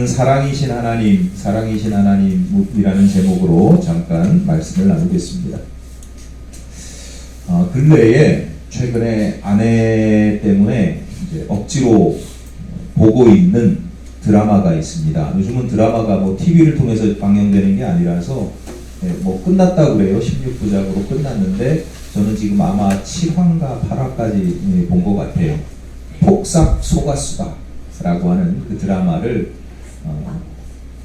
오늘은 사랑이신 하나님이라는 제목으로 잠깐 말씀을 나누겠습니다. 근래에 최근에 아내 때문에 이제 억지로 보고 있는 드라마가 있습니다. 요즘은 드라마가 뭐 TV를 통해서 방영되는 게 아니라서 뭐 끝났다고 그래요. 16부작으로 끝났는데 저는 지금 아마 7화인가 8화까지 본 것 같아요. 폭삭 속았수다라고 하는 그 드라마를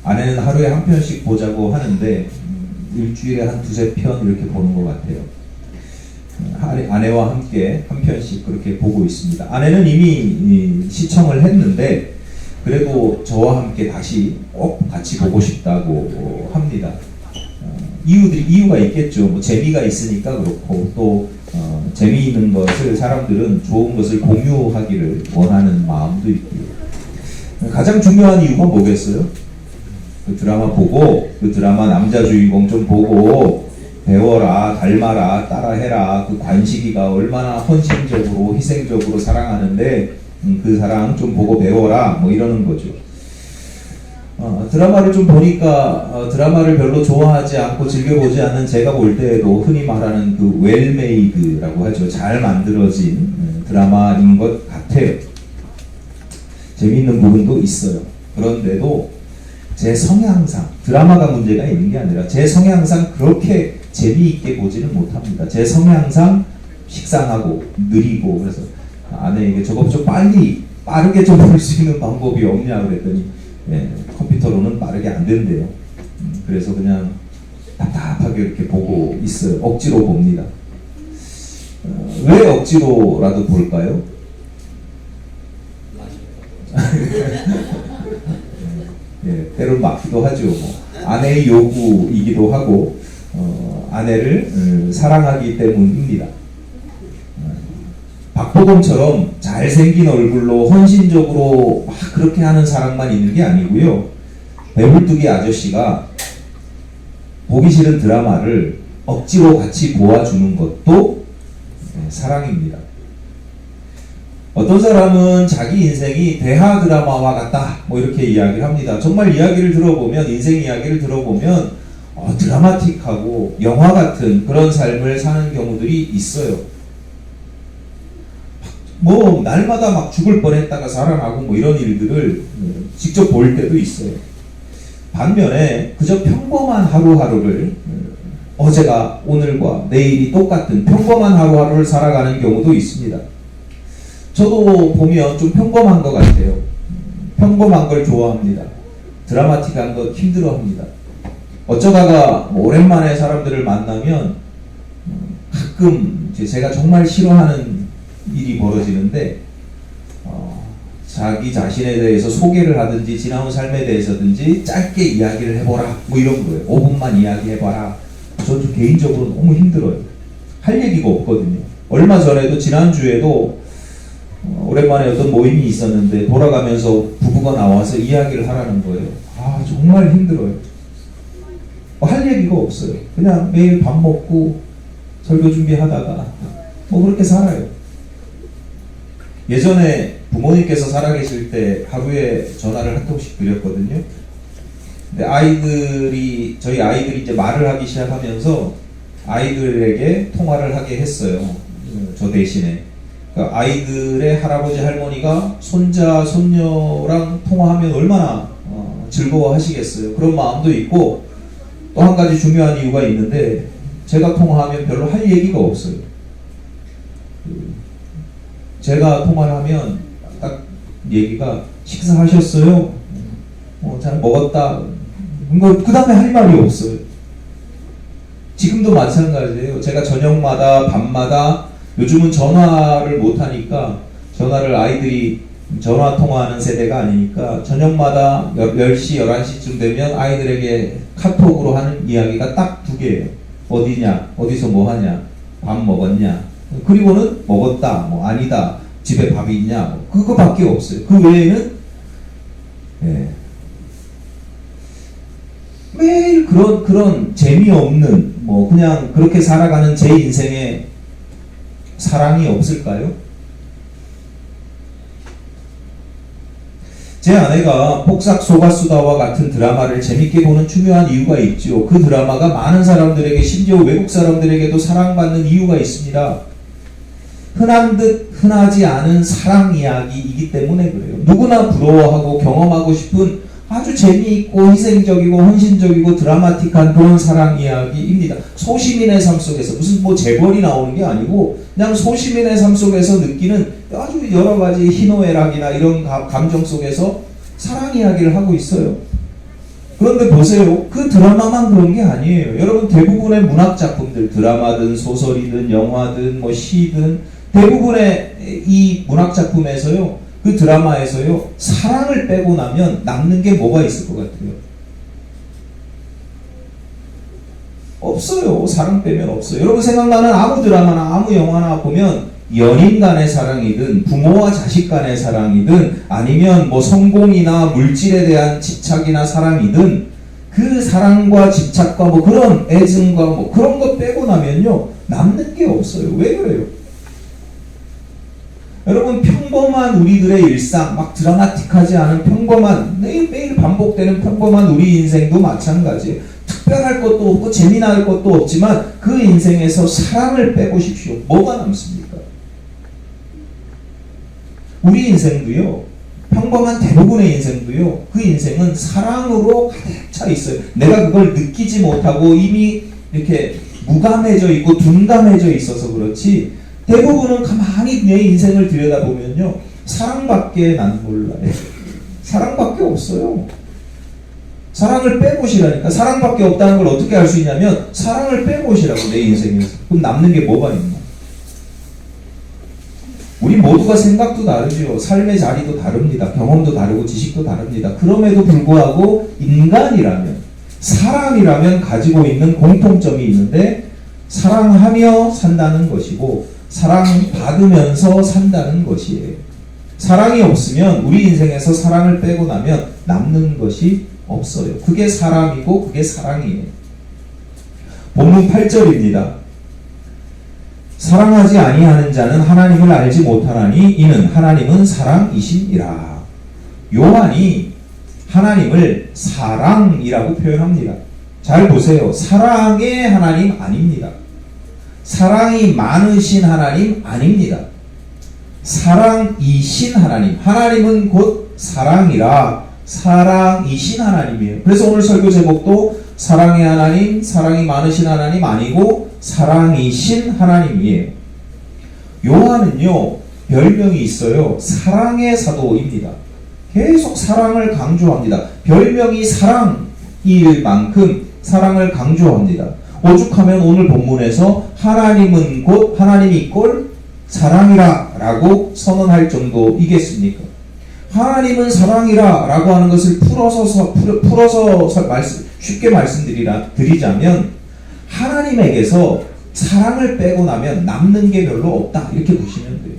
아내는 하루에 한 편씩 보자고 하는데 일주일에 한 두세 편 이렇게 보는 것 같아요. 아내와 함께 한 편씩 그렇게 보고 있습니다. 아내는 이미 시청을 했는데 그래도 저와 함께 다시 꼭 같이 보고 싶다고 합니다. 이유가 있겠죠. 뭐 재미가 있으니까 그렇고 또 재미있는 것을 사람들은 좋은 것을 공유하기를 원하는 마음도 있고요. 가장 중요한 이유가 뭐겠어요? 그 드라마 보고 그 드라마 남자 주인공 좀 보고 배워라, 닮아라, 따라해라. 그 관식이가 얼마나 헌신적으로 희생적으로 사랑하는데 그 사랑 좀 보고 배워라 뭐 이러는 거죠. 드라마를 좀 보니까 드라마를 별로 좋아하지 않고 즐겨보지 않는 제가 볼 때에도 흔히 말하는 그 웰메이드라고 하죠. 잘 만들어진 드라마인 것 같아요. 재미있는 부분도 있어요. 그런데도 제 성향상 드라마가 문제가 있는 게 아니라 제 성향상 그렇게 재미있게 보지는 못합니다. 제 성향상 식상하고 느리고 그래서 아내에게 저거 좀 빠르게 좀 볼 수 있는 방법이 없냐 그랬더니 컴퓨터로는 빠르게 안 된대요. 그래서 그냥 답답하게 이렇게 보고 있어요. 억지로 봅니다. 왜 억지로라도 볼까요? 때론 맞기도 하죠. 아내의 요구이기도 하고 아내를 사랑하기 때문입니다. 박보검처럼 잘생긴 얼굴로 헌신적으로 막 그렇게 하는 사랑만 있는 게 아니고요. 배불뚝이 아저씨가 보기 싫은 드라마를 억지로 같이 보아주는 것도 사랑입니다. 어떤 사람은 자기 인생이 대하 드라마와 같다 뭐 이렇게 이야기를 합니다. 정말 이야기를 들어보면 인생 이야기를 들어보면 드라마틱하고 영화 같은 그런 삶을 사는 경우들이 있어요. 뭐 날마다 막 죽을 뻔했다가 살아나고 뭐 이런 일들을 직접 볼 때도 있어요. 반면에 그저 평범한 하루하루를 어제가 오늘과 내일이 똑같은 평범한 하루하루를 살아가는 경우도 있습니다. 저도 보면 좀 평범한 것 같아요. 평범한 걸 좋아합니다. 드라마틱한 것 힘들어합니다. 어쩌다가 뭐 오랜만에 사람들을 만나면 가끔 제가 정말 싫어하는 일이 벌어지는데 자기 자신에 대해서 소개를 하든지 지나온 삶에 대해서든지 짧게 이야기를 해보라 뭐 이런 거예요. 5분만 이야기해봐라. 저는 좀 개인적으로 너무 힘들어요. 할 얘기가 없거든요. 얼마 전에도 지난주에도 오랜만에 어떤 모임이 있었는데 돌아가면서 부부가 나와서 이야기를 하라는 거예요. 정말 힘들어요. 할 얘기가 없어요. 그냥 매일 밥 먹고 설교 준비하다가 뭐 그렇게 살아요. 예전에 부모님께서 살아계실 때 하루에 전화를 한 통씩 드렸거든요. 근데 저희 아이들이 이제 말을 하기 시작하면서 아이들에게 통화를 하게 했어요. 저 대신에. 그러니까 아이들의 할아버지 할머니가 손자 손녀랑 통화하면 얼마나 즐거워하시겠어요. 그런 마음도 있고 또 한 가지 중요한 이유가 있는데 제가 통화하면 별로 할 얘기가 없어요. 제가 통화를 하면 딱 얘기가 식사하셨어요? 잘 먹었다. 그 다음에 할 말이 없어요. 지금도 마찬가지예요. 제가 저녁마다 밤마다 요즘은 전화를 못하니까 전화를 아이들이 전화 통화하는 세대가 아니니까 저녁마다 10시, 11시쯤 되면 아이들에게 카톡으로 하는 이야기가 딱 두 개예요. 어디냐, 어디서 뭐 하냐, 밥 먹었냐, 그리고는 먹었다, 뭐 아니다, 집에 밥이 있냐, 뭐 그거밖에 없어요. 그 외에는 매일 그런 재미없는 뭐 그냥 그렇게 살아가는 제 인생에 사랑이 없을까요? 제 아내가 폭삭 소가수다와 같은 드라마를 재밌게 보는 중요한 이유가 있죠. 그 드라마가 많은 사람들에게, 심지어 외국 사람들에게도 사랑받는 이유가 있습니다. 흔한 듯 흔하지 않은 사랑 이야기이기 때문에 그래요. 누구나 부러워하고 경험하고 싶은 아주 재미있고 희생적이고 헌신적이고 드라마틱한 그런 사랑 이야기입니다. 소시민의 삶 속에서, 무슨 뭐 재벌이 나오는 게 아니고 그냥 소시민의 삶 속에서 느끼는 아주 여러 가지 희노애락이나 이런 감정 속에서 사랑 이야기를 하고 있어요. 그런데 보세요. 그 드라마만 그런 게 아니에요. 여러분, 대부분의 문학 작품들, 드라마든 소설이든 영화든 뭐 시든, 대부분의 이 문학 작품에서요, 그 드라마에서요, 사랑을 빼고 나면 남는 게 뭐가 있을 것 같아요? 없어요. 사랑 빼면 없어요. 여러분, 생각나는 아무 드라마나 아무 영화나 보면 연인 간의 사랑이든 부모와 자식 간의 사랑이든 아니면 뭐 성공이나 물질에 대한 집착이나 사랑이든 그 사랑과 집착과 뭐 그런 애증과 뭐 그런 거 빼고 나면요, 남는 게 없어요. 왜 그래요? 여러분, 평범한 우리들의 일상, 막 드라마틱하지 않은 평범한, 매일매일 반복되는 평범한 우리 인생도 마찬가지예요. 특별할 것도 없고 재미날 것도 없지만 그 인생에서 사랑을 빼보십시오. 뭐가 남습니까? 우리 인생도요, 평범한 대부분의 인생도요, 그 인생은 사랑으로 가득 차 있어요. 내가 그걸 느끼지 못하고 이미 이렇게 무감해져 있고 둔감해져 있어서 그렇지, 대부분은 가만히 내 인생을 들여다보면요, 사랑밖에 난 몰라요. 사랑밖에 없어요. 사랑을 빼보시라니까. 사랑밖에 없다는 걸 어떻게 알 수 있냐면 사랑을 빼보시라고, 내 인생에서. 그럼 남는 게 뭐가 있나? 우리 모두가 생각도 다르죠. 삶의 자리도 다릅니다. 경험도 다르고 지식도 다릅니다. 그럼에도 불구하고 인간이라면, 사람이라면 가지고 있는 공통점이 있는데, 사랑하며 산다는 것이고 사랑받으면서 산다는 것이에요. 사랑이 없으면, 우리 인생에서 사랑을 빼고 나면 남는 것이 없어요. 그게 사람이고 그게 사랑이에요. 본문 8절입니다. 사랑하지 아니하는 자는 하나님을 알지 못하나니 이는 하나님은 사랑이시니라. 요한이 하나님을 사랑이라고 표현합니다. 잘 보세요. 사랑의 하나님 아닙니다. 사랑이 많으신 하나님 아닙니다. 사랑이신 하나님. 하나님은 곧 사랑이라 사랑이신 하나님이에요. 그래서 오늘 설교 제목도 사랑의 하나님, 사랑이 많으신 하나님 아니고 사랑이신 하나님이에요. 요한은요, 별명이 있어요. 사랑의 사도입니다. 계속 사랑을 강조합니다. 별명이 사랑일 만큼 사랑을 강조합니다. 오죽하면 오늘 본문에서 하나님은 곧, 하나님이 꼴 사랑이라 라고 선언할 정도이겠습니까? 하나님은 사랑이라 라고 하는 것을 풀어서 쉽게 말씀드리자면, 하나님에게서 사랑을 빼고 나면 남는 게 별로 없다, 이렇게 보시면 돼요.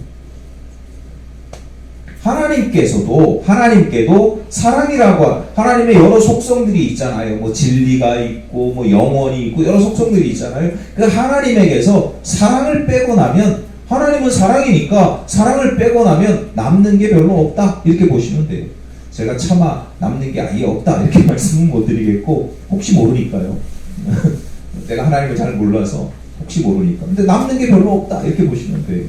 하나님께도 사랑이라고, 하나님의 여러 속성들이 있잖아요. 뭐 진리가 있고 뭐 영원이 있고 여러 속성들이 있잖아요. 그 하나님에게서 사랑을 빼고 나면, 하나님은 사랑이니까 사랑을 빼고 나면 남는 게 별로 없다, 이렇게 보시면 돼요. 제가 차마 남는 게 아예 없다 이렇게 말씀은 못 드리겠고, 혹시 모르니까요. 내가 하나님을 잘 몰라서 혹시 모르니까. 근데 남는 게 별로 없다 이렇게 보시면 돼요.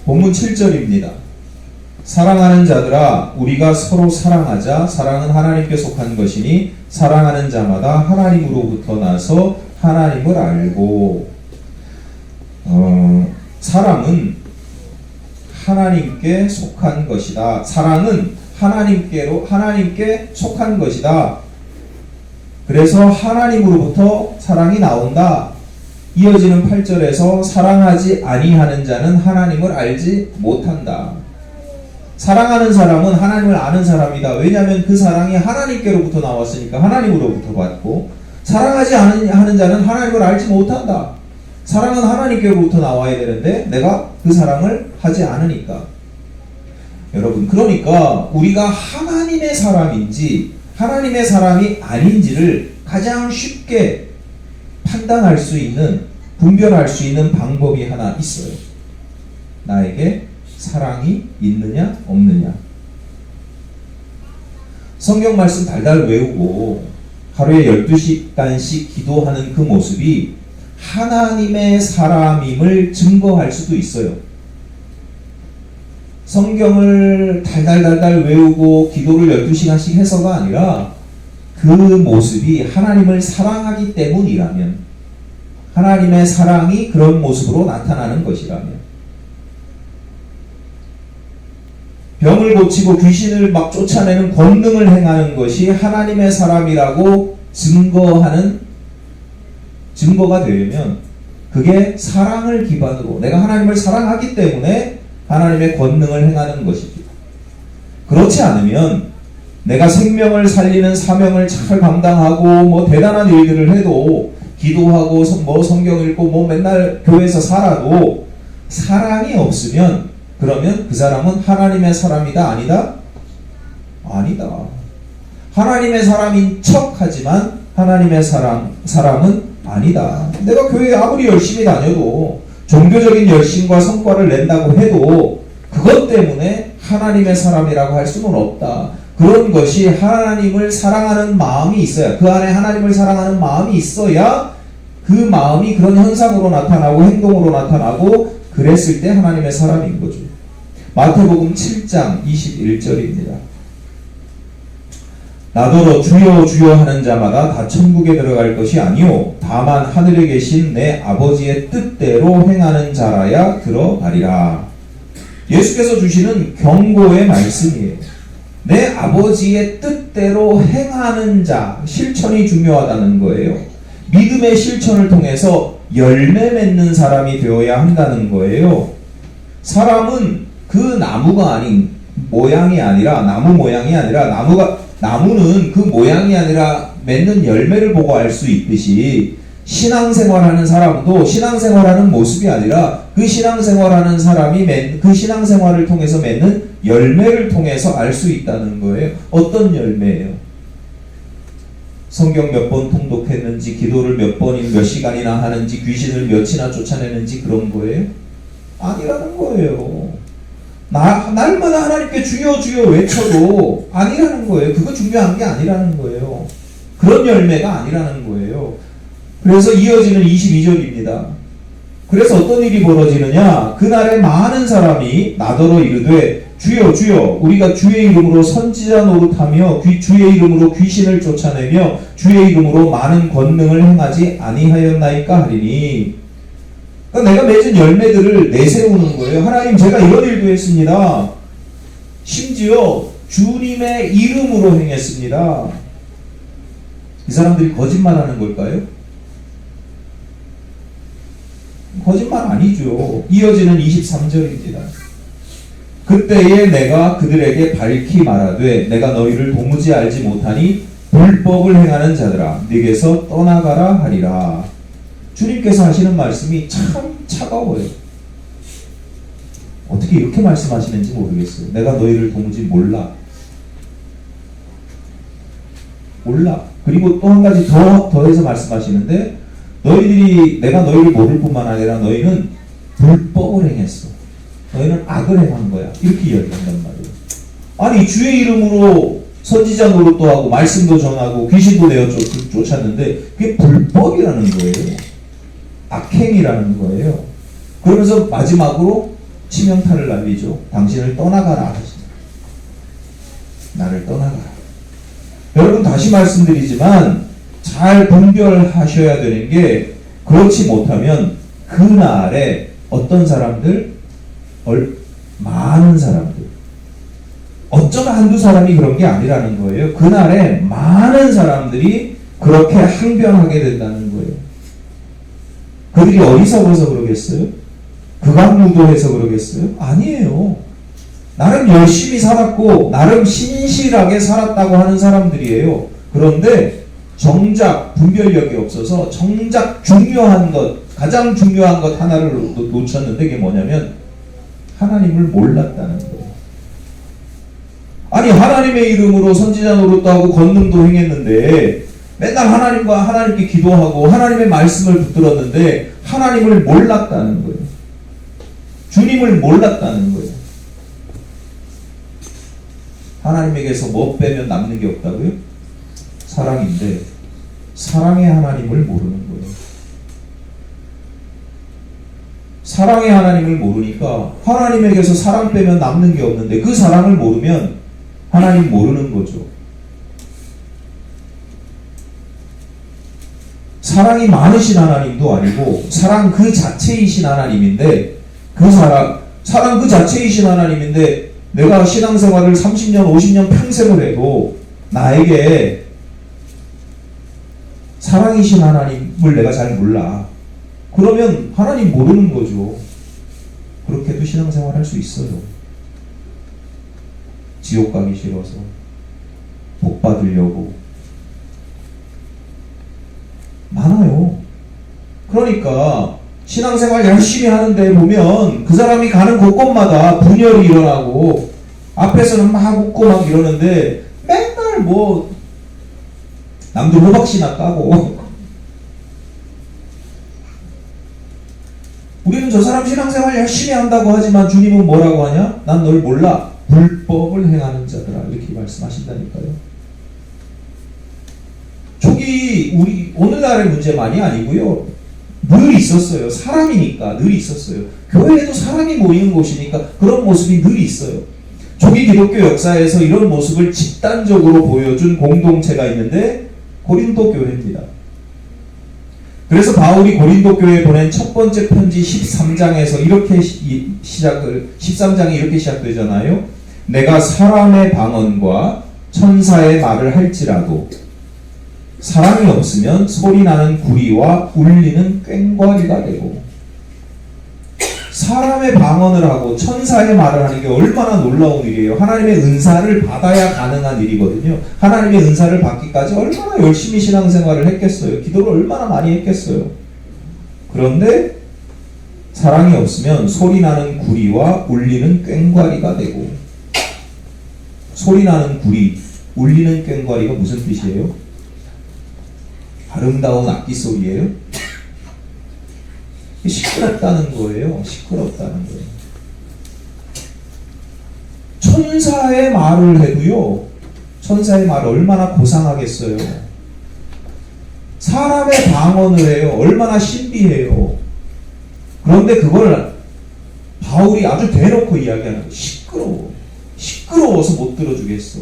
본문 7절입니다. 사랑하는 자들아, 우리가 서로 사랑하자. 사랑은 하나님께 속한 것이니 사랑하는 자마다 하나님으로부터 나서 하나님을 알고. 사랑은 하나님께 속한 것이다. 사랑은 하나님께 속한 것이다. 그래서 하나님으로부터 사랑이 나온다. 이어지는 8절에서 사랑하지 아니하는 자는 하나님을 알지 못한다. 사랑하는 사람은 하나님을 아는 사람이다. 왜냐하면 그 사랑이 하나님께로부터 나왔으니까 하나님으로부터 받고, 사랑하지 않는 자는 하나님을 알지 못한다. 사랑은 하나님께로부터 나와야 되는데 내가 그 사랑을 하지 않으니까. 여러분, 그러니까 우리가 하나님의 사람인지 하나님의 사람이 아닌지를 가장 쉽게 판단할 수 있는 분별할 수 있는 방법이 하나 있어요. 나에게 사랑이 있느냐 없느냐. 성경 말씀 달달 외우고 하루에 12시간씩 기도하는 그 모습이 하나님의 사람임을 증거할 수도 있어요. 성경을 달달달달 외우고 기도를 12시간씩 해서가 아니라 그 모습이 하나님을 사랑하기 때문이라면, 하나님의 사랑이 그런 모습으로 나타나는 것이라면, 병을 고치고 귀신을 막 쫓아내는 권능을 행하는 것이 하나님의 사람이라고 증거가 되려면 그게 사랑을 기반으로, 내가 하나님을 사랑하기 때문에 하나님의 권능을 행하는 것입니다. 그렇지 않으면 내가 생명을 살리는 사명을 잘 감당하고 뭐 대단한 일들을 해도, 기도하고 뭐 성경 읽고 뭐 맨날 교회에서 살아도 사랑이 없으면, 그러면 그 사람은 하나님의 사람이다 아니다? 아니다. 하나님의 사람인 척하지만 하나님의 사람은 아니다. 내가 교회에 아무리 열심히 다녀도, 종교적인 열심과 성과를 낸다고 해도 그것 때문에 하나님의 사람이라고 할 수는 없다. 그런 것이 하나님을 사랑하는 마음이 있어야, 그 안에 하나님을 사랑하는 마음이 있어야 그 마음이 그런 현상으로 나타나고 행동으로 나타나고, 그랬을 때 하나님의 사람인 거죠. 마태복음 7장 21절입니다. 나더러 주여 주여 하는 자마다 다 천국에 들어갈 것이 아니요 다만 하늘에 계신 내 아버지의 뜻대로 행하는 자라야 들어가리라. 예수께서 주시는 경고의 말씀이에요. 내 아버지의 뜻대로 행하는 자, 실천이 중요하다는 거예요. 믿음의 실천을 통해서 열매 맺는 사람이 되어야 한다는 거예요. 사람은 그 나무가 아닌, 모양이 아니라, 나무 모양이 아니라, 나무는 그 모양이 아니라 맺는 열매를 보고 알 수 있듯이, 신앙생활하는 사람도 신앙생활하는 모습이 아니라 그 신앙생활하는 사람이 그 신앙생활을 통해서 맺는 열매를 통해서 알 수 있다는 거예요. 어떤 열매예요? 성경 몇 번 통독했는지, 기도를 몇 시간이나 하는지, 귀신을 몇이나 쫓아내는지, 그런 거예요? 아니라는 거예요. 날마다 하나님께 주여 주여 외쳐도 아니라는 거예요. 그거 중요한 게 아니라는 거예요. 그런 열매가 아니라는 거예요. 그래서 이어지는 22절입니다. 그래서 어떤 일이 벌어지느냐? 그날에 많은 사람이 나더러 이르되 주여 주여 우리가 주의 이름으로 선지자 노릇하며 주의 이름으로 귀신을 쫓아내며 주의 이름으로 많은 권능을 행하지 아니하였나이까 하리니. 그러니까 내가 맺은 열매들을 내세우는 거예요. 하나님, 제가 이런 일도 했습니다. 심지어 주님의 이름으로 행했습니다. 이 사람들이 거짓말하는 걸까요? 거짓말 아니죠. 이어지는 23절입니다. 그때에 내가 그들에게 밝히 말하되 내가 너희를 도무지 알지 못하니 불법을 행하는 자들아 네게서 떠나가라 하리라. 주님께서 하시는 말씀이 참 차가워요. 어떻게 이렇게 말씀하시는지 모르겠어요. 내가 너희를 도무지 몰라. 그리고 또 한 가지 더해서 말씀하시는데, 내가 너희를 모를 뿐만 아니라 너희는 불법을 행했어. 너희는 악을 행한 거야. 이렇게 이야기한단 말이에요. 아니, 주의 이름으로 선지자 노릇도 하고 말씀도 전하고 귀신도 내어 쫓았는데 그게 불법이라는 거예요. 악행이라는 거예요. 그러면서 마지막으로 치명타를 날리죠. 당신을 떠나가라 하십니다. 나를 떠나가라. 여러분, 다시 말씀드리지만 잘 분별하셔야 되는 게, 그렇지 못하면 그날에 어떤 사람들, 많은 사람들, 어쩌다 한두 사람이 그런 게 아니라는 거예요. 그날에 많은 사람들이 그렇게 항변하게 된다는 거예요. 그들이 어리석어서 그러겠어요? 극악무도해서 그러겠어요? 아니에요. 나름 열심히 살았고 나름 신실하게 살았다고 하는 사람들이에요. 그런데 정작 분별력이 없어서 정작 중요한 것, 가장 중요한 것 하나를 놓쳤는데, 그게 뭐냐면 하나님을 몰랐다는 거예요. 아니, 하나님의 이름으로 선지자 노릇도 하고 권능도 행했는데 맨날 하나님께 기도하고 하나님의 말씀을 붙들었는데 하나님을 몰랐다는 거예요. 주님을 몰랐다는 거예요. 하나님에게서 뭐 빼면 남는 게 없다고요? 사랑인데 사랑의 하나님을 모르는 거예요. 사랑의 하나님을 모르니까 하나님에게서 사랑 빼면 남는 게 없는데 그 사랑을 모르면 하나님 모르는 거죠. 사랑이 많으신 하나님도 아니고 사랑 그 자체이신 하나님인데 그 사랑 그 자체이신 하나님인데 내가 신앙생활을 30년, 50년 평생을 해도 나에게 사랑이신 하나님을 내가 잘 몰라. 그러면 하나님 모르는 거죠. 그렇게도 신앙생활 할 수 있어요. 지옥 가기 싫어서 복 받으려고 많아요. 그러니까 신앙생활 열심히 하는데 보면 그 사람이 가는 곳곳마다 분열이 일어나고 앞에서는 막 웃고 막 이러는데 맨날 뭐 남들 호박씨나 까고 우리는 저 사람 신앙생활 열심히 한다고 하지만 주님은 뭐라고 하냐? 난 널 몰라. 불법을 행하는 자들아. 이렇게 말씀하신다니까요. 저기 우리 오늘날의 문제만이 아니고요. 늘 있었어요. 사람이니까 늘 있었어요. 교회에도 사람이 모이는 곳이니까 그런 모습이 늘 있어요. 초기 기독교 역사에서 이런 모습을 집단적으로 보여준 공동체가 있는데 고린도 교회입니다. 그래서 바울이 고린도 교회에 보낸 첫 번째 편지 13장에서 이렇게 13장이 이렇게 시작되잖아요. 내가 사람의 방언과 천사의 말을 할지라도 사랑이 없으면 소리나는 구리와 울리는 꽹과리가 되고, 사람의 방언을 하고 천사의 말을 하는 게 얼마나 놀라운 일이에요. 하나님의 은사를 받아야 가능한 일이거든요. 하나님의 은사를 받기까지 얼마나 열심히 신앙생활을 했겠어요. 기도를 얼마나 많이 했겠어요. 그런데 사랑이 없으면 소리나는 구리와 울리는 꽹과리가 되고, 소리나는 구리, 울리는 꽹과리가 무슨 뜻이에요? 아름다운 악기 소리예요? 시끄럽다는 거예요. 시끄럽다는 거예요. 천사의 말을 해도요, 천사의 말 얼마나 고상하겠어요. 사람의 방언을 해요. 얼마나 신비해요. 그런데 그걸 바울이 아주 대놓고 이야기하는 거예요. 시끄러워. 시끄러워서 못 들어주겠어.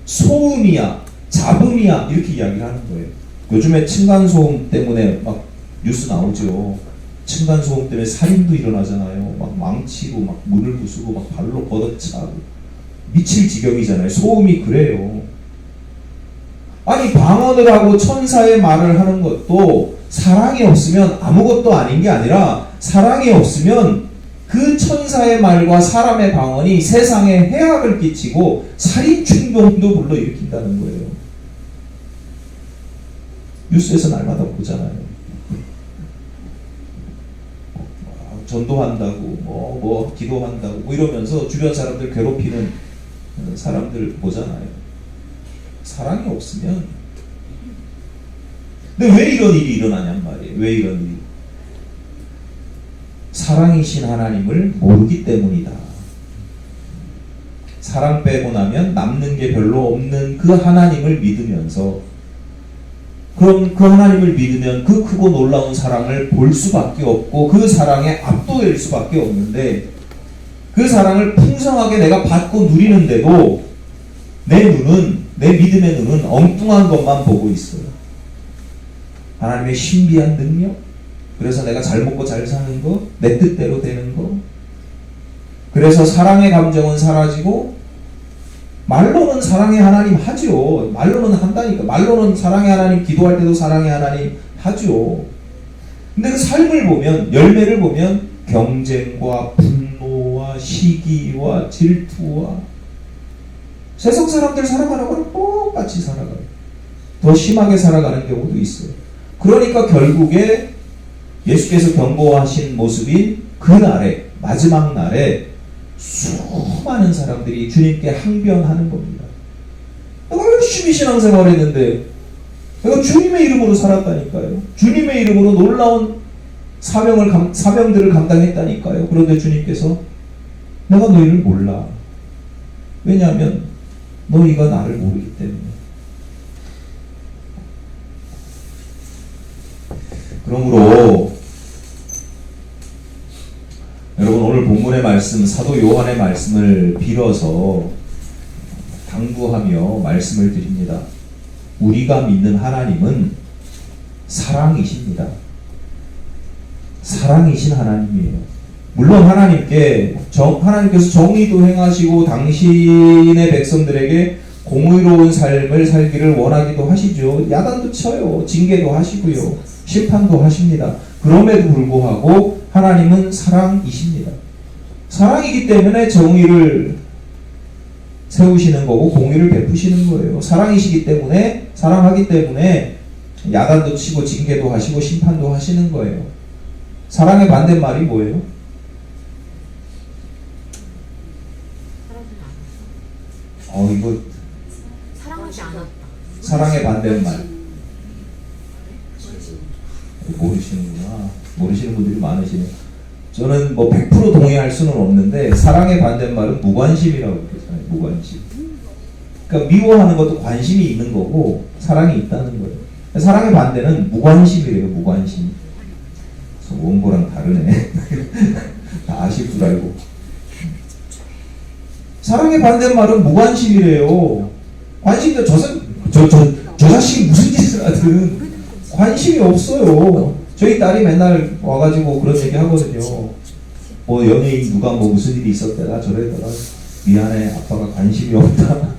소음이야, 잡음이야, 이렇게 이야기를 하는 거예요. 요즘에 층간소음 때문에 막 뉴스 나오죠. 층간소음 때문에 살인도 일어나잖아요. 막 망치고 막 문을 부수고 막 발로 걷어차고 미칠 지경이잖아요. 소음이 그래요. 아니 방언을 하고 천사의 말을 하는 것도 사랑이 없으면 아무것도 아닌 게 아니라, 사랑이 없으면 그 천사의 말과 사람의 방언이 세상에 해악을 끼치고 살인 충동도 불러일으킨다는 거예요. 뉴스에서 날마다 보잖아요. 전도한다고 뭐 기도한다고 뭐 이러면서 주변 사람들 괴롭히는 사람들 보잖아요. 사랑이 없으면. 근데 왜 이런 일이 일어나냔 말이에요. 왜 이런 일이? 사랑이신 하나님을 모르기 때문이다. 사랑 빼고 나면 남는 게 별로 없는 그 하나님을 믿으면서, 그럼 그 하나님을 믿으면 그 크고 놀라운 사랑을 볼 수밖에 없고 그 사랑에 압도될 수밖에 없는데, 그 사랑을 풍성하게 내가 받고 누리는데도 내 눈은, 내 믿음의 눈은 엉뚱한 것만 보고 있어요. 하나님의 신비한 능력, 그래서 내가 잘 먹고 잘 사는 거, 내 뜻대로 되는 거, 그래서 사랑의 감정은 사라지고, 말로는 사랑의 하나님 하죠. 말로는 한다니까. 말로는 사랑의 하나님, 기도할 때도 사랑의 하나님 하죠. 근데 그 삶을 보면, 열매를 보면 경쟁과 분노와 시기와 질투와, 세상 사람들 살아가는 거는 똑같이 살아가요. 더 심하게 살아가는 경우도 있어요. 그러니까 결국에 예수께서 경고하신 모습인 그날에, 마지막 날에 수많은 사람들이 주님께 항변하는 겁니다. 내가 열심히 신앙생활 했는데 내가 주님의 이름으로 살았다니까요. 주님의 이름으로 놀라운 사명들을 감당했다니까요. 그런데 주님께서 내가 너희를 몰라. 왜냐하면 너희가 나를 모르기 때문에. 그러므로 여러분, 오늘 본문의 말씀, 사도 요한의 말씀을 빌어서 당부하며 말씀을 드립니다. 우리가 믿는 하나님은 사랑이십니다. 사랑이신 하나님이에요. 물론 하나님께서 정의도 행하시고 당신의 백성들에게 공의로운 삶을 살기를 원하기도 하시죠. 야단도 쳐요. 징계도 하시고요. 심판도 하십니다. 그럼에도 불구하고 하나님은 사랑이십니다. 사랑이기 때문에 정의를 세우시는 거고 공의를 베푸시는 거예요. 사랑이시기 때문에, 사랑하기 때문에 야단도 치고 징계도 하시고 심판도 하시는 거예요. 사랑의 반대말이 뭐예요? 이거 사랑하지 않았다. 사랑의 반대말 모르시는구나. 모르시는 분들이 많으시네요. 저는 뭐 100% 동의할 수는 없는데 사랑의 반대말은 무관심이라고 그러잖아요. 무관심. 그러니까 미워하는 것도 관심이 있는 거고 사랑이 있다는 거예요. 사랑의 반대는 무관심이래요. 무관심. 원고랑 다르네. 다 아실 줄 알고. 사랑의 반대말은 무관심이래요. 관심도 저 자식이 무슨 짓을 하든 관심이 없어요. 저희 딸이 맨날 와가지고 그런 얘기 하거든요. 뭐 연예인 누가 뭐 무슨 일이 있었대나 저래더라. 미안해, 아빠가 관심이 없다.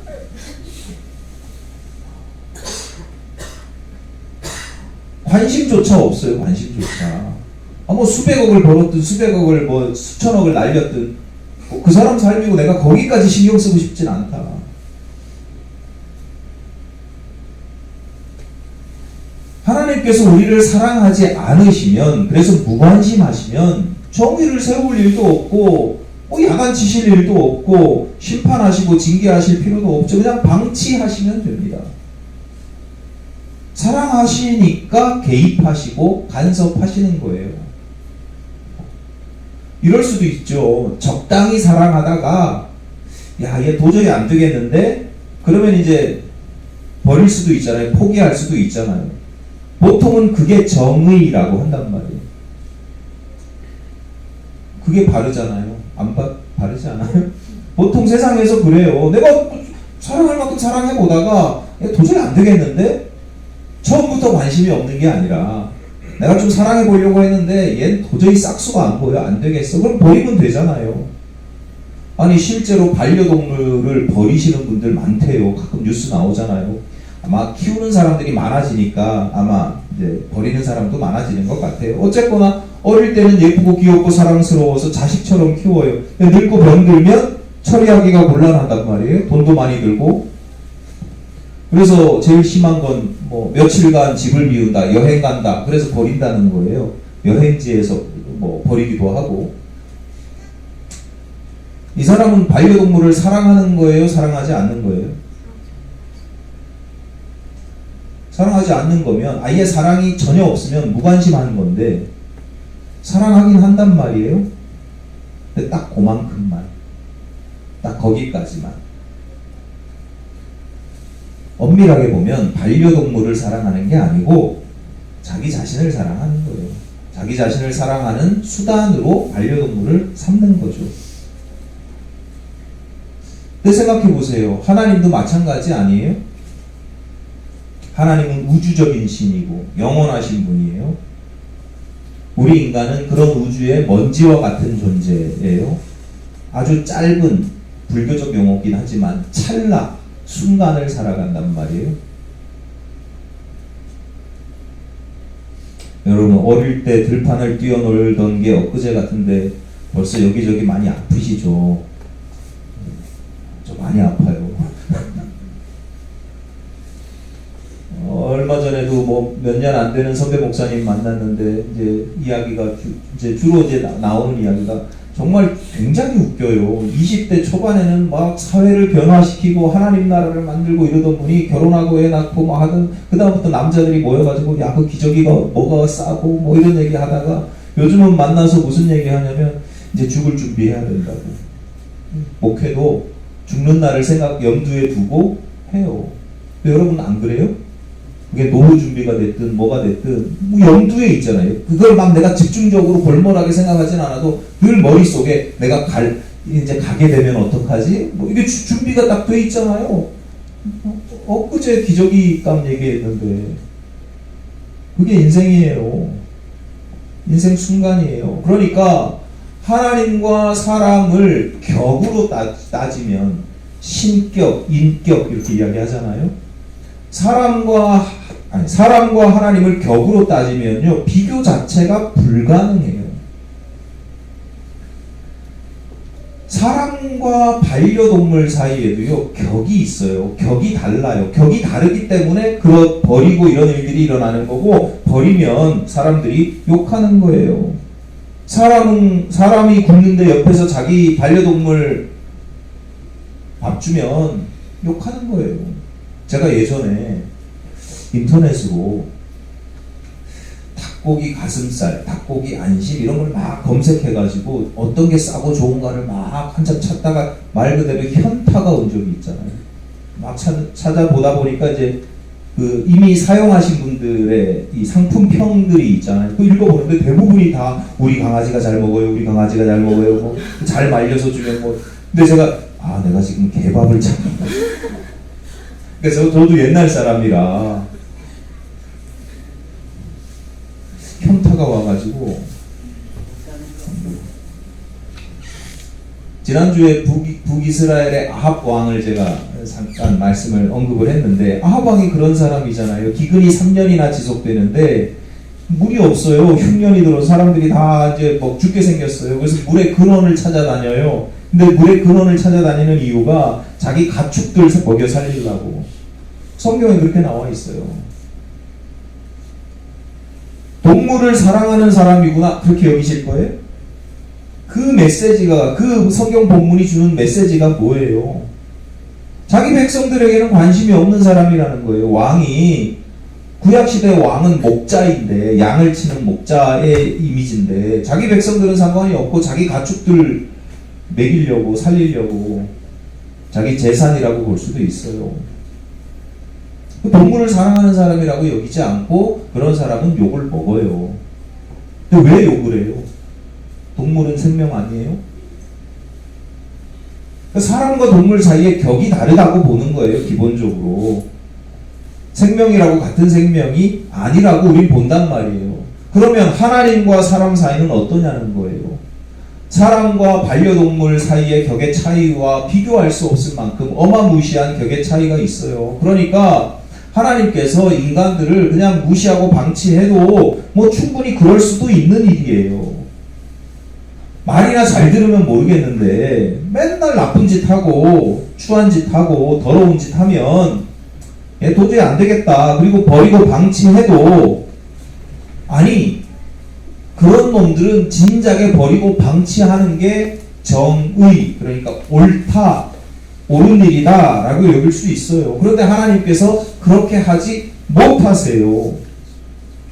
관심조차 없어요. 관심조차. 뭐 수백억을 벌었든 수백억을 뭐 수천억을 날렸든 그 사람 삶이고 내가 거기까지 신경 쓰고 싶진 않다. 하나님께서 우리를 사랑하지 않으시면, 그래서 무관심하시면 정의를 세울 일도 없고 뭐 야단 치실 일도 없고 심판하시고 징계하실 필요도 없죠. 그냥 방치하시면 됩니다. 사랑하시니까 개입하시고 간섭하시는 거예요. 이럴 수도 있죠. 적당히 사랑하다가 야, 얘 도저히 안 되겠는데? 그러면 이제 버릴 수도 있잖아요. 포기할 수도 있잖아요. 보통은 그게 정의라고 한단 말이에요. 그게 바르잖아요. 바르지 않아요? 보통 세상에서 그래요. 내가 사랑할 만큼 사랑해보다가 도저히 안 되겠는데? 처음부터 관심이 없는 게 아니라 내가 좀 사랑해보려고 했는데 얘는 도저히 싹수가 안 보여. 안 되겠어. 그럼 버리면 되잖아요. 아니 실제로 반려동물을 버리시는 분들 많대요. 가끔 뉴스 나오잖아요. 아마 키우는 사람들이 많아지니까 아마 이제 버리는 사람도 많아지는 것 같아요. 어쨌거나 어릴 때는 예쁘고 귀엽고 사랑스러워서 자식처럼 키워요. 늙고 병들면 처리하기가 곤란하단 말이에요. 돈도 많이 들고. 그래서 제일 심한 건 뭐 며칠간 집을 비운다, 여행 간다, 그래서 버린다는 거예요. 여행지에서 뭐 버리기도 하고. 이 사람은 반려동물을 사랑하는 거예요? 사랑하지 않는 거예요? 사랑하지 않는 거면 아예 사랑이 전혀 없으면 무관심하는 건데 사랑하긴 한단 말이에요. 근데 딱 그만큼만, 딱 거기까지만. 엄밀하게 보면 반려동물을 사랑하는 게 아니고 자기 자신을 사랑하는 거예요. 자기 자신을 사랑하는 수단으로 반려동물을 삼는 거죠. 근데 생각해 보세요. 하나님도 마찬가지 아니에요? 하나님은 우주적인 신이고 영원하신 분이에요. 우리 인간은 그런 우주의 먼지와 같은 존재예요. 아주 짧은 불교적 용어긴 하지만 찰나, 순간을 살아간단 말이에요. 여러분 어릴 때 들판을 뛰어놀던 게 엊그제 같은데 벌써 여기저기 많이 아프시죠? 좀 많이 아파요. 얼마 전에도 뭐 몇 년 안 되는 선배 목사님 만났는데 이제 이야기가 주로 이제 나오는 이야기가 정말 굉장히 웃겨요. 20대 초반에는 막 사회를 변화시키고 하나님 나라를 만들고 이러던 분이 결혼하고 애 낳고 막 하던, 그다음부터 남자들이 모여가지고 야, 그 기저귀가 뭐가 싸고 뭐 이런 얘기 하다가 요즘은 만나서 무슨 얘기 하냐면 이제 죽을 준비해야 된다고. 목회도 죽는 날을 염두에 두고 해요. 근데 여러분 안 그래요? 그게 노후 준비가 됐든 뭐가 됐든 뭐 염두에 있잖아요. 그걸 막 내가 집중적으로 볼멀하게 생각하진 않아도 늘 머릿속에 내가 이제 가게 되면 어떡하지? 뭐 이게 준비가 딱 돼 있잖아요. 엊그제 기저귀 값 얘기했는데 그게 인생이에요. 인생 순간이에요. 그러니까 하나님과 사람을 격으로 따지면 신격, 인격 이렇게 이야기하잖아요. 사람과 하나님을 격으로 따지면요, 비교 자체가 불가능해요. 사람과 반려동물 사이에도요, 격이 있어요. 격이 달라요. 격이 다르기 때문에 버리고 이런 일들이 일어나는 거고, 버리면 사람들이 욕하는 거예요. 사람이 굶는데 옆에서 자기 반려동물 밥 주면 욕하는 거예요. 제가 예전에 인터넷으로 닭고기 가슴살, 닭고기 안심 이런 걸 막 검색해가지고 어떤 게 싸고 좋은가를 막 한참 찾다가 말 그대로 현타가 온 적이 있잖아요. 막 찾아보다 보니까 이제 그 이미 사용하신 분들의 이 상품평들이 있잖아요. 그 읽어보는데 대부분이 다 우리 강아지가 잘 먹어요, 우리 강아지가 잘 먹어요, 뭐 잘 말려서 주면 뭐. 근데 제가 내가 지금 개밥을 찾는다. 그래서 저도 옛날 사람이라 현타가 와가지고 지난주에 북이스라엘의 아합 왕을 제가 잠깐 말씀을 언급을 했는데, 아합 왕이 그런 사람이잖아요. 기근이 3년이나 지속되는데 물이 없어요. 흉년이 들어 사람들이 다 이제 뭐 죽게 생겼어요. 그래서 물의 근원을 찾아다녀요. 근데 물의 근원을 찾아다니는 이유가 자기 가축들 먹여 살리려고. 성경에 그렇게 나와 있어요. 동물을 사랑하는 사람이구나 그렇게 여기실 거예요? 그 메시지가, 그 성경 본문이 주는 메시지가 뭐예요? 자기 백성들에게는 관심이 없는 사람이라는 거예요. 왕이, 구약시대 왕은 목자인데, 양을 치는 목자의 이미지인데 자기 백성들은 상관이 없고 자기 가축들 먹이려고 살리려고 자기 재산이라고 볼 수도 있어요. 동물을 사랑하는 사람이라고 여기지 않고 그런 사람은 욕을 먹어요. 근데 왜 욕을 해요? 동물은 생명 아니에요? 사람과 동물 사이에 격이 다르다고 보는 거예요. 기본적으로 생명이라고 같은 생명이 아니라고 우린 본단 말이에요. 그러면 하나님과 사람 사이는 어떠냐는 거예요. 사람과 반려동물 사이의 격의 차이와 비교할 수 없을 만큼 어마무시한 격의 차이가 있어요. 그러니까 하나님께서 인간들을 그냥 무시하고 방치해도 뭐 충분히 그럴 수도 있는 일이에요. 말이나 잘 들으면 모르겠는데 맨날 나쁜 짓 하고 추한 짓 하고 더러운 짓 하면 도저히 안 되겠다. 그리고 버리고 방치해도, 아니 그런 놈들은 진작에 버리고 방치하는 게 정의, 그러니까 옳다, 옳은 일이다 라고 여길 수 있어요. 그런데 하나님께서 그렇게 하지 못하세요.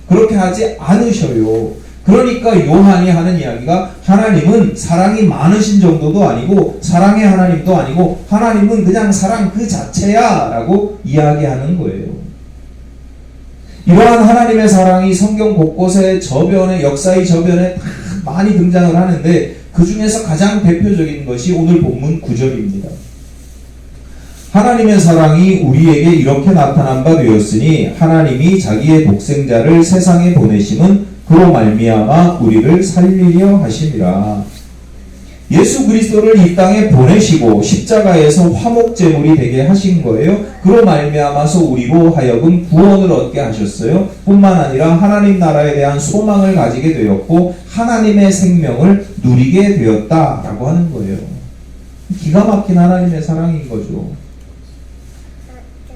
그렇게 하지 않으셔요. 그러니까 요한이 하는 이야기가 하나님은 사랑이 많으신 정도도 아니고 사랑의 하나님도 아니고 하나님은 그냥 사랑 그 자체야 라고 이야기하는 거예요. 이러한 하나님의 사랑이 성경 곳곳에 저변에, 역사의 저변에 다 많이 등장을 하는데 그 중에서 가장 대표적인 것이 오늘 본문 9절입니다. 하나님의 사랑이 우리에게 이렇게 나타난 바 되었으니 하나님이 자기의 독생자를 세상에 보내심은 그로 말미암아 우리를 살리려 하심이라. 예수 그리스도를 이 땅에 보내시고 십자가에서 화목제물이 되게 하신 거예요. 그로 말미암아서 우리로 하여금 구원을 얻게 하셨어요. 뿐만 아니라 하나님 나라에 대한 소망을 가지게 되었고 하나님의 생명을 누리게 되었다라고 하는 거예요. 기가 막힌 하나님의 사랑인 거죠.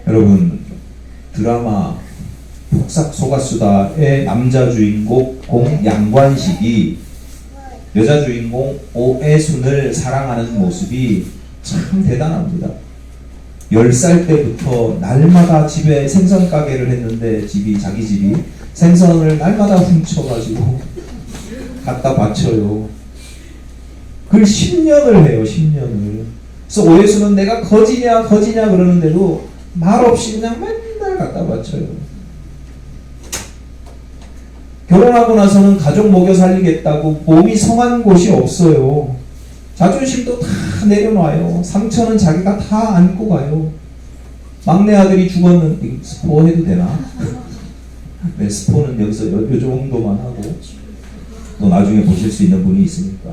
여러분, 드라마 폭삭 속았수다의 남자 주인공 양관식이 여자 주인공 오애순을 사랑하는 모습이 참 대단합니다. 10살 때부터 날마다 집에 생선 가게를 했는데 자기 집이 생선을 날마다 훔쳐가지고 갖다 바쳐요. 그걸 10년을 해요. 10년을. 그래서 오해수는 내가 거지냐 그러는데도 말없이 그냥 맨날 갖다 바쳐요. 결혼하고 나서는 가족 먹여 살리겠다고 몸이 성한 곳이 없어요. 자존심도 다 내려놔요. 상처는 자기가 다 안고 가요. 막내 아들이 죽었는데 스포 해도 되나? 네, 스포는 여기서 요 정도만 하고 또 나중에 보실 수 있는 분이 있으니까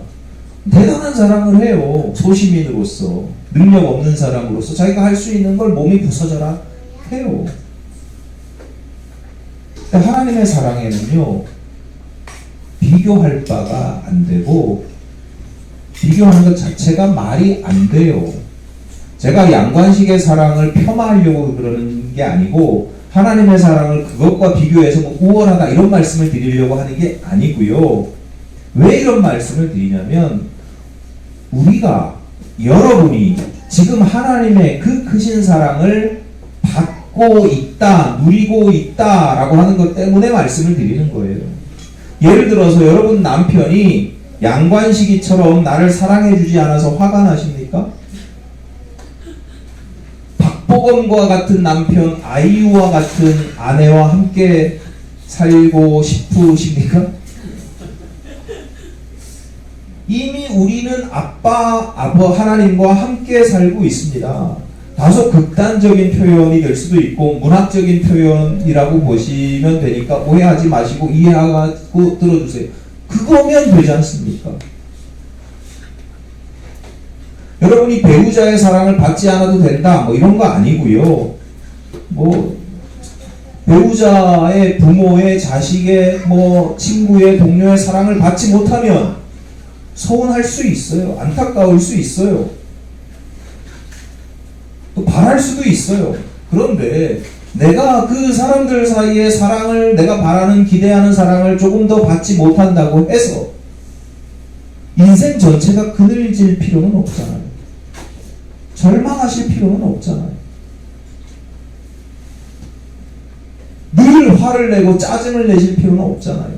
대단한 자랑을 해요. 소시민으로서 능력 없는 사람으로서 자기가 할 수 있는 걸 몸이 부서져라 해요. 하나님의 사랑에는요 비교할 바가 안 되고 비교하는 것 자체가 말이 안 돼요. 제가 양관식의 사랑을 폄하하려고 그러는 게 아니고 하나님의 사랑을 그것과 비교해서 뭐 우월하다 이런 말씀을 드리려고 하는 게 아니고요. 왜 이런 말씀을 드리냐면 여러분이 지금 하나님의 그 크신 사랑을 받고 있다, 누리고 있다라고 하는 것 때문에 말씀을 드리는 거예요. 예를 들어서 여러분 남편이 양관식이처럼 나를 사랑해주지 않아서 화가 나십니까? 박보검과 같은 남편, 아이유와 같은 아내와 함께 살고 싶으십니까? 이미 우리는 하나님과 함께 살고 있습니다. 다소 극단적인 표현이 될 수도 있고 문학적인 표현이라고 보시면 되니까 오해하지 마시고 이해하고 들어주세요. 그거면 되지 않습니까? 여러분이 배우자의 사랑을 받지 않아도 된다 뭐 이런 거 아니고요. 뭐 배우자의 부모의 자식의 친구의 동료의 사랑을 받지 못하면 서운할 수 있어요. 안타까울 수 있어요. 또 바랄 수도 있어요. 그런데 내가 그 사람들 사이의 사랑을 내가 바라는 기대하는 사랑을 조금 더 받지 못한다고 해서 인생 전체가 그늘질 필요는 없잖아요. 절망하실 필요는 없잖아요. 늘 화를 내고 짜증을 내실 필요는 없잖아요.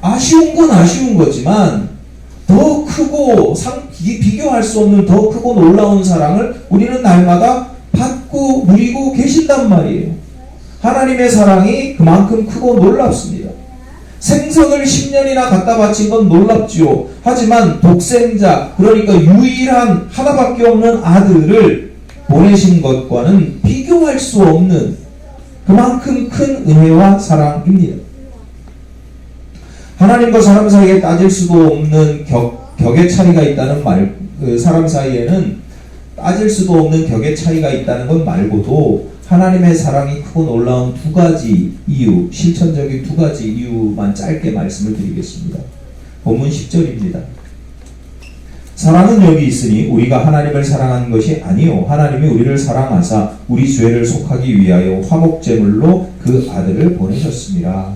아쉬운 건 아쉬운 거지만 더 크고 비교할 수 없는 더 크고 놀라운 사랑을 우리는 날마다 받고 누리고 계신단 말이에요. 하나님의 사랑이 그만큼 크고 놀랍습니다. 생선을 10년이나 갖다 바친 건 놀랍지요. 하지만 독생자, 그러니까 유일한 하나밖에 없는 아들을 보내신 것과는 비교할 수 없는 그만큼 큰 은혜와 사랑입니다. 하나님과 사람 사이에 따질 수도 없는 격의 차이가 있다는 사람 사이에는 따질 수도 없는 격의 차이가 있다는 것 말고도 하나님의 사랑이 크고 놀라운 두 가지 이유, 실천적인 두 가지 이유만 짧게 말씀을 드리겠습니다. 본문 10절입니다. 사랑은 여기 있으니 우리가 하나님을 사랑한 것이 아니요 하나님이 우리를 사랑하사 우리 죄를 속하기 위하여 화목제물로 그 아들을 보내셨습니다.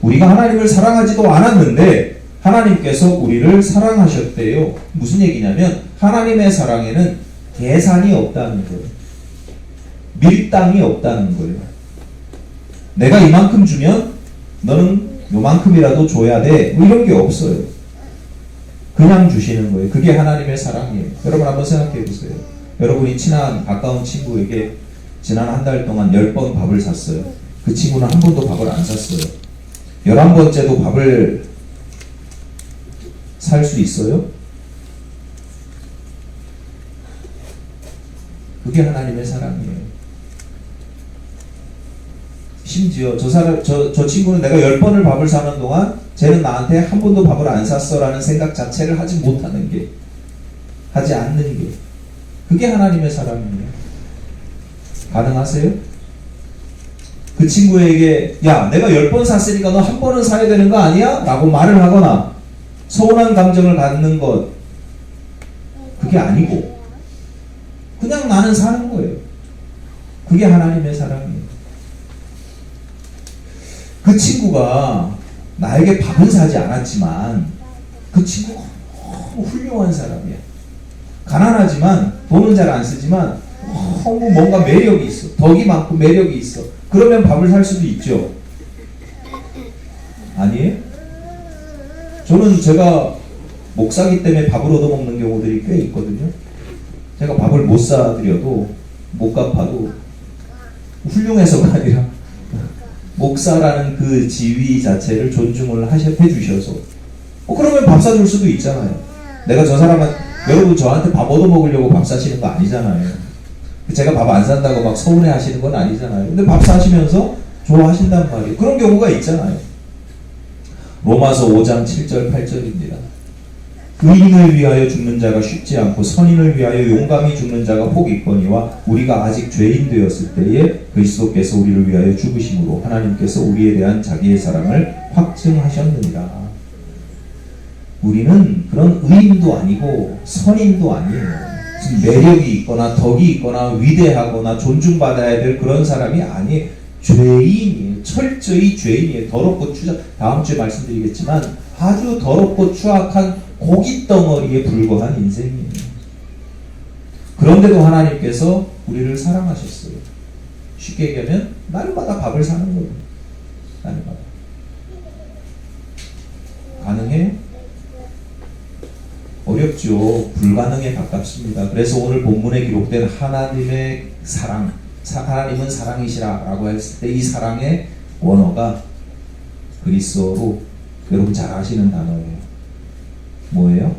우리가 하나님을 사랑하지도 않았는데 하나님께서 우리를 사랑하셨대요. 무슨 얘기냐면 하나님의 사랑에는 계산이 없다는 거예요. 밀당이 없다는 거예요. 내가 이만큼 주면 너는 요만큼이라도 줘야 돼. 뭐 이런 게 없어요. 그냥 주시는 거예요. 그게 하나님의 사랑이에요. 여러분 한번 생각해 보세요. 여러분이 친한 가까운 친구에게 지난 한 달 동안 10번 밥을 샀어요. 그 친구는 한 번도 밥을 안 샀어요. 11번째도 밥을 살 수 있어요? 그게 하나님의 사랑이에요. 심지어 저 친구는 내가 10번을 밥을 사는 동안 쟤는 나한테 한 번도 밥을 안 샀어 라는 생각 자체를 하지 않는 게 그게 하나님의 사랑이에요. 가능하세요? 그 친구에게 야 내가 10번 샀으니까 너 한 번은 사야 되는 거 아니야? 라고 말을 하거나 서운한 감정을 갖는 것 그게 아니고 그냥 나는 사는 거예요. 그게 하나님의 사랑이에요. 그 친구가 나에게 밥은 사지 않았지만 그 친구가 너무 훌륭한 사람이야. 가난하지만 돈은 잘 안 쓰지만 너무 뭔가 매력이 있어. 덕이 많고 매력이 있어. 그러면 밥을 살 수도 있죠. 아니에요? 저는 제가 목사기 때문에 밥을 얻어먹는 경우들이 꽤 있거든요. 제가 밥을 못 사드려도 못 갚아도 훌륭해서가 아니라 목사라는 그 지위 자체를 존중을 해주셔서 그러면 밥 사줄 수도 있잖아요. 내가 저 사람은 여러분 저한테 밥 얻어먹으려고 밥 사시는 거 아니잖아요. 제가 밥 안 산다고 막 서운해 하시는 건 아니잖아요. 근데 밥 사시면서 좋아하신단 말이에요. 그런 경우가 있잖아요. 로마서 5장 7절 8절입니다. 의인을 위하여 죽는 자가 쉽지 않고 선인을 위하여 용감히 죽는 자가 혹 있거니와 우리가 아직 죄인 되었을 때에 그리스도께서 우리를 위하여 죽으심으로 하나님께서 우리에 대한 자기의 사랑을 확증하셨느니라. 우리는 그런 의인도 아니고 선인도 아니에요. 무슨 매력이 있거나 덕이 있거나 위대하거나 존중받아야 될 그런 사람이 아니에요. 죄인이에요. 철저히 죄인이에요. 더럽고 다음 주에 말씀드리겠지만 아주 더럽고 추악한 고깃덩어리에 불과한 인생이에요. 그런데도 하나님께서 우리를 사랑하셨어요. 쉽게 얘기하면 날마다 밥을 사는 거예요. 날마다. 가능해요? 어렵죠. 불가능에 가깝습니다. 그래서 오늘 본문에 기록된 하나님의 사랑, 하나님은 사랑이시라 라고 했을 때 이 사랑의 원어가 그리스어로 여러분 잘 아시는 단어예요. 뭐예요?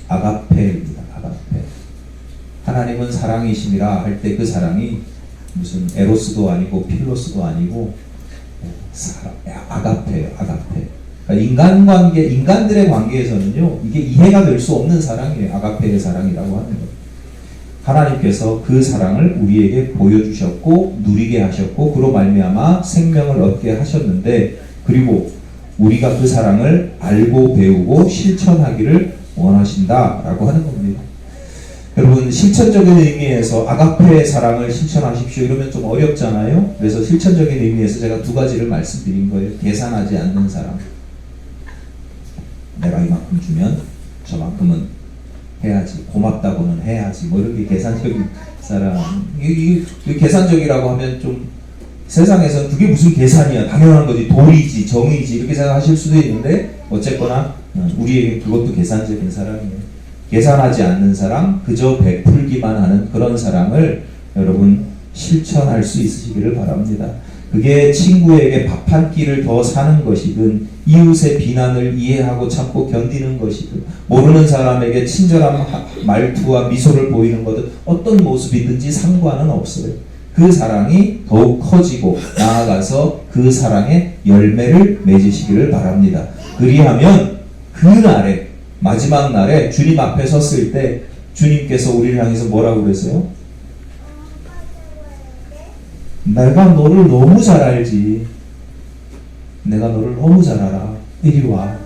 아가페입니다. 아가페. 하나님은 사랑이심이라 할 때 그 사랑이 무슨 에로스도 아니고 필로스도 아니고 아가페예요. 아가페. 그러니까 인간관계, 인간들의 관계에서는요, 이게 이해가 될 수 없는 사랑이에요. 아가페의 사랑이라고 하는 거예요. 하나님께서 그 사랑을 우리에게 보여주셨고 누리게 하셨고 그로 말미암아 생명을 얻게 하셨는데 그리고 우리가 그 사랑을 알고 배우고 실천하기를 원하신다라고 하는 겁니다. 여러분 실천적인 의미에서 아가페의 사랑을 실천하십시오 이러면 좀 어렵잖아요. 그래서 실천적인 의미에서 제가 두 가지를 말씀드린 거예요. 계산하지 않는 사랑. 내가 이만큼 주면 저만큼은 해야지. 고맙다고는 해야지. 뭐 이렇게 계산적인 사랑. 이 계산적이라고 하면 좀 세상에서 그게 무슨 계산이야. 당연한 거지. 도리지, 정의지. 이렇게 생각하실 수도 있는데 어쨌거나 우리에게 그것도 계산적인 사랑이에요. 계산하지 않는 사랑, 그저 베풀기만 하는 그런 사랑을 여러분 실천할 수 있으시기를 바랍니다. 그게 친구에게 밥 한 끼를 더 사는 것이든 이웃의 비난을 이해하고 참고 견디는 것이든 모르는 사람에게 친절한 말투와 미소를 보이는 것은 어떤 모습이든지 상관은 없어요. 그 사랑이 더욱 커지고 나아가서 그 사랑의 열매를 맺으시기를 바랍니다. 그리하면 그날에 마지막 날에 주님 앞에 섰을 때 주님께서 우리를 향해서 뭐라고 그랬어요? 내가 너를 너무 잘 알지. 내가 너를 너무 잘 알아. 이리 와.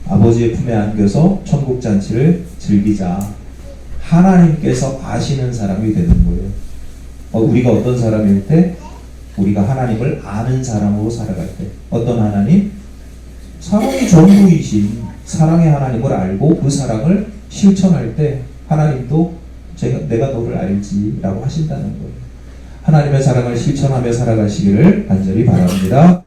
아버지의 품에 안겨서 천국잔치를 즐기자. 하나님께서 아시는 사람이 되는 거예요. 우리가 어떤 사람일 때? 우리가 하나님을 아는 사람으로 살아갈 때. 어떤 하나님? 사랑이 전부이신 사랑의 하나님을 알고 그 사랑을 실천할 때 하나님도 내가 너를 알지 라고 하신다는 거예요. 하나님의 사랑을 실천하며 살아가시기를 간절히 바랍니다.